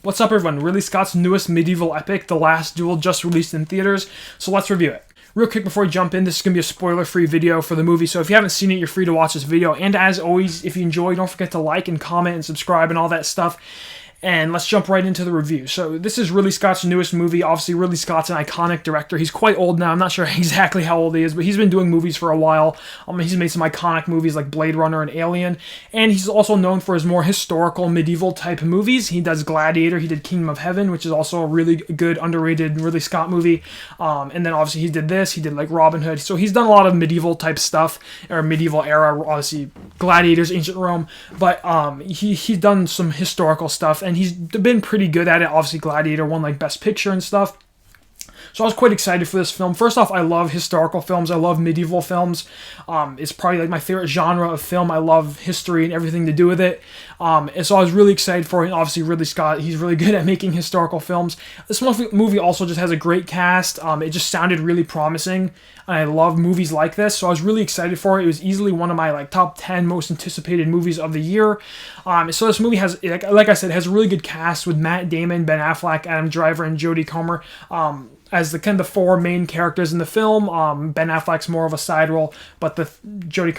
What's up, everyone? Ridley Scott's newest medieval epic, The Last Duel, just released in theaters, so let's review it. Real quick before we jump in, this is going to be a spoiler-free video for the movie, so if you haven't seen it, you're free to watch this video. And as always, if you enjoy, don't forget to like and comment and subscribe and all that stuff. And let's jump right into the review. So this is Ridley Scott's newest movie. Obviously, Ridley Scott's an iconic director. He's quite old now. I'm not sure exactly how old he is, but he's been doing movies for a while. He's made some iconic movies like Blade Runner and Alien. And he's also known for his more historical, medieval type movies. He does Gladiator. He did Kingdom of Heaven, which is also a really good, underrated Ridley Scott movie. And then obviously he did this. He did like Robin Hood. So he's done a lot of medieval type stuff, or medieval era, obviously Gladiators, Ancient Rome. But he's done some historical stuff, and he's been pretty good at it. Obviously Gladiator won like Best Picture and stuff. So I was quite excited for this film. First off, I love historical films. I love medieval films. It's probably like my favorite genre of film. I love history and everything to do with it. And so I was really excited for it. And obviously Ridley Scott, he's really good at making historical films. This movie also just has a great cast. It just sounded really promising. And I love movies like this. So I was really excited for it. It was easily one of my like top 10 most anticipated movies of the year. So this movie has, like I said, has a really good cast with Matt Damon, Ben Affleck, Adam Driver, and Jodie Comer. As the kind of the four main characters in the film. Ben Affleck's more of a side role, but the Jodie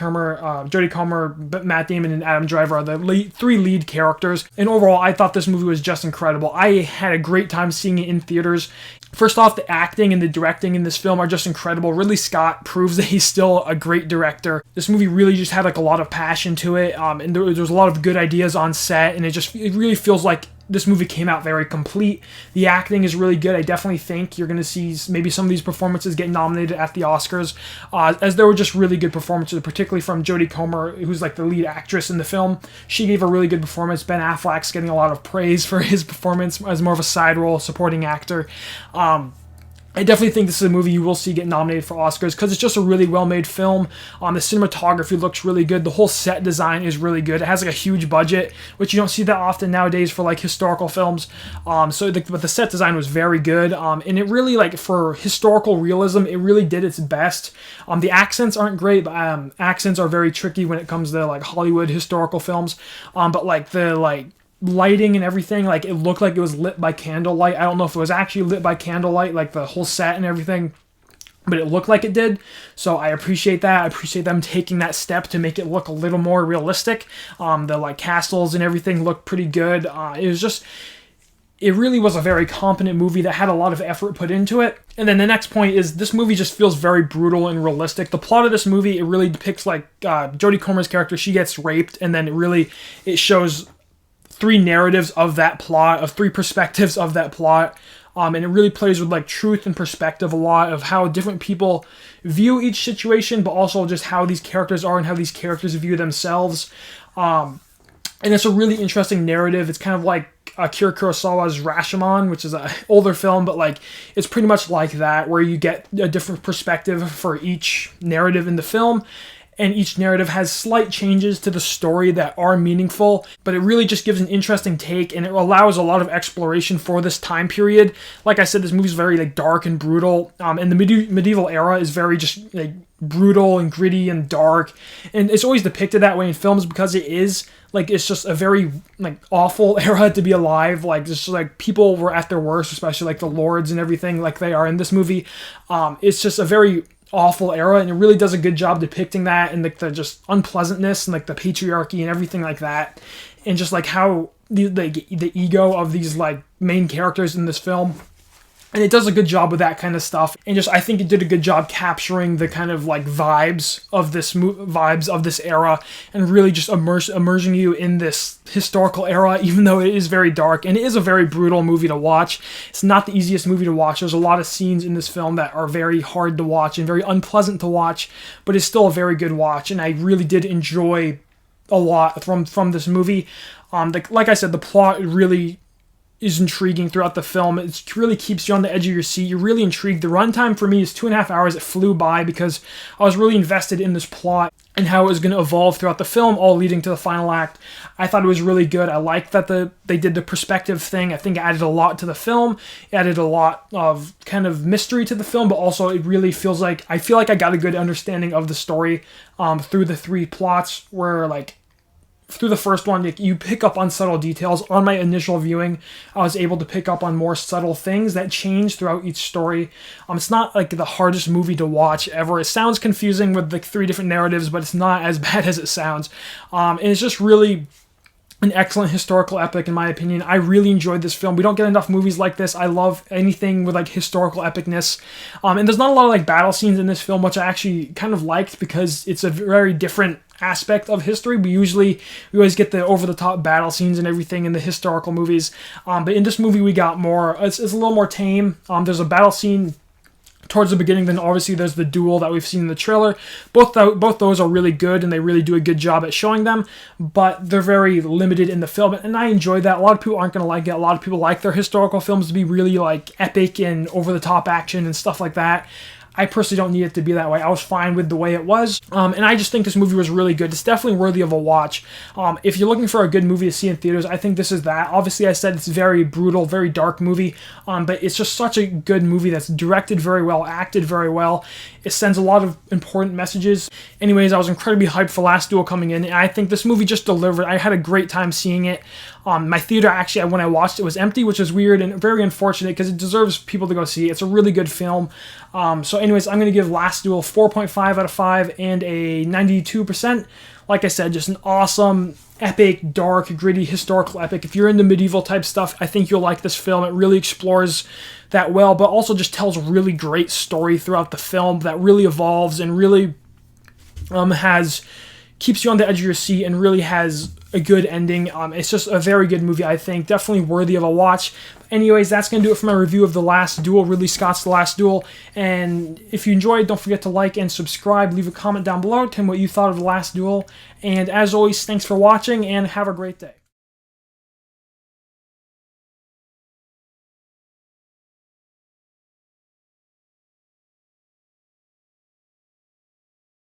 Comer, Matt Damon, and Adam Driver are the three lead characters. And overall, I thought this movie was just incredible. I had a great time seeing it in theaters. First off, the acting and the directing in this film are just incredible. Ridley Scott proves that he's still a great director. This movie really just had like a lot of passion to it, and there was a lot of good ideas on set, and it really feels like this movie came out very complete. The acting is really good. I definitely think you're going to see maybe some of these performances get nominated at the Oscars, as there were just really good performances, particularly from Jodie Comer, who's like the lead actress in the film. She gave a really good performance. Ben Affleck's getting a lot of praise for his performance as more of a side role, supporting actor. I definitely think this is a movie you will see get nominated for Oscars because it's just a really well-made film. The cinematography looks really good. The whole set design is really good. It has like a huge budget, which you don't see that often nowadays for like historical films. But the set design was very good. And it really, like, for historical realism, it really did its best. The accents aren't great, but accents are very tricky when it comes to like Hollywood historical films. But like the lighting and everything, like, it looked like it was lit by candlelight. I don't know if it was actually lit by candlelight, like the whole set and everything, but it looked like it did. So I appreciate that. I appreciate them taking that step to make it look a little more realistic. The like castles and everything looked pretty good. It really was a very competent movie that had a lot of effort put into it. And then the next point is this movie just feels very brutal and realistic. The plot of this movie, it really depicts like Jodie Comer's character. She gets raped, and then it shows three narratives of that plot, of three perspectives of that plot. And it really plays with like truth and perspective a lot of how different people view each situation, but also just how these characters are and how these characters view themselves. And it's a really interesting narrative. It's kind of like Akira Kurosawa's Rashomon, which is an older film, but like it's pretty much like that, where you get a different perspective for each narrative in the film. And each narrative has slight changes to the story that are meaningful, but it really just gives an interesting take, and it allows a lot of exploration for this time period. Like I said, this movie is very like dark and brutal, and the medieval era is very just like brutal and gritty and dark, and it's always depicted that way in films because it is like, it's just a very like awful era to be alive. Like, just like people were at their worst, especially like the lords and everything, like they are in this movie. It's just a very awful era, and it really does a good job depicting that, and like the just unpleasantness and like the patriarchy and everything like that, and just like how the ego of these like main characters in this film. And it does a good job with that kind of stuff. And just, I think it did a good job capturing the kind of like vibes of this era, and really just immersing you in this historical era, even though it is very dark. And it is a very brutal movie to watch. It's not the easiest movie to watch. There's a lot of scenes in this film that are very hard to watch and very unpleasant to watch, but it's still a very good watch. And I really did enjoy a lot from this movie. Like I said, the plot really is intriguing throughout the film. It really keeps you on the edge of your seat. You're really intrigued. The runtime for me is 2.5 hours. It flew by because I was really invested in this plot and how it was going to evolve throughout the film, all leading to the final act. I thought it was really good. I liked that they did the perspective thing. I think it added a lot to the film. It added a lot of kind of mystery to the film, but also it really feels like, I feel like I got a good understanding of the story through the three plots, where like through the first one, you pick up on subtle details. On my initial viewing, I was able to pick up on more subtle things that change throughout each story. It's not like the hardest movie to watch ever. It sounds confusing with like 3 different narratives, but it's not as bad as it sounds. And it's just really an excellent historical epic, in my opinion. I really enjoyed this film. We don't get enough movies like this. I love anything with like historical epicness. And there's not a lot of like battle scenes in this film, which I actually kind of liked because it's a very different aspect of history. We always get the over-the-top battle scenes and everything in the historical movies. But in this movie, we got more. It's a little more tame. There's a battle scene towards the beginning, then obviously there's the duel that we've seen in the trailer. Both those are really good, and they really do a good job at showing them, but they're very limited in the film, and I enjoy that. A lot of people aren't going to like it. A lot of people like their historical films to be really like epic and over-the-top action and stuff like that. I personally don't need it to be that way. I was fine with the way it was. And I just think this movie was really good. It's definitely worthy of a watch. If you're looking for a good movie to see in theaters, I think this is that. Obviously, I said it's a very brutal, very dark movie, but it's just such a good movie that's directed very well, acted very well. It sends a lot of important messages. Anyways, I was incredibly hyped for Last Duel coming in, and I think this movie just delivered. I had a great time seeing it. My theater, actually, when I watched it, was empty, which is weird and very unfortunate because it deserves people to go see. It's a really good film. So anyways, I'm going to give Last Duel 4.5 out of 5 and a 92%. Like I said, just an awesome, epic, dark, gritty, historical epic. If you're into medieval type stuff, I think you'll like this film. It really explores that well, but also just tells a really great story throughout the film that really evolves and really keeps you on the edge of your seat and really has a good ending. It's just a very good movie, I think. Definitely worthy of a watch. Anyways, that's going to do it for my review of The Last Duel, Ridley Scott's The Last Duel. And if you enjoyed, don't forget to like and subscribe. Leave a comment down below. Tell me what you thought of The Last Duel. And as always, thanks for watching and have a great day.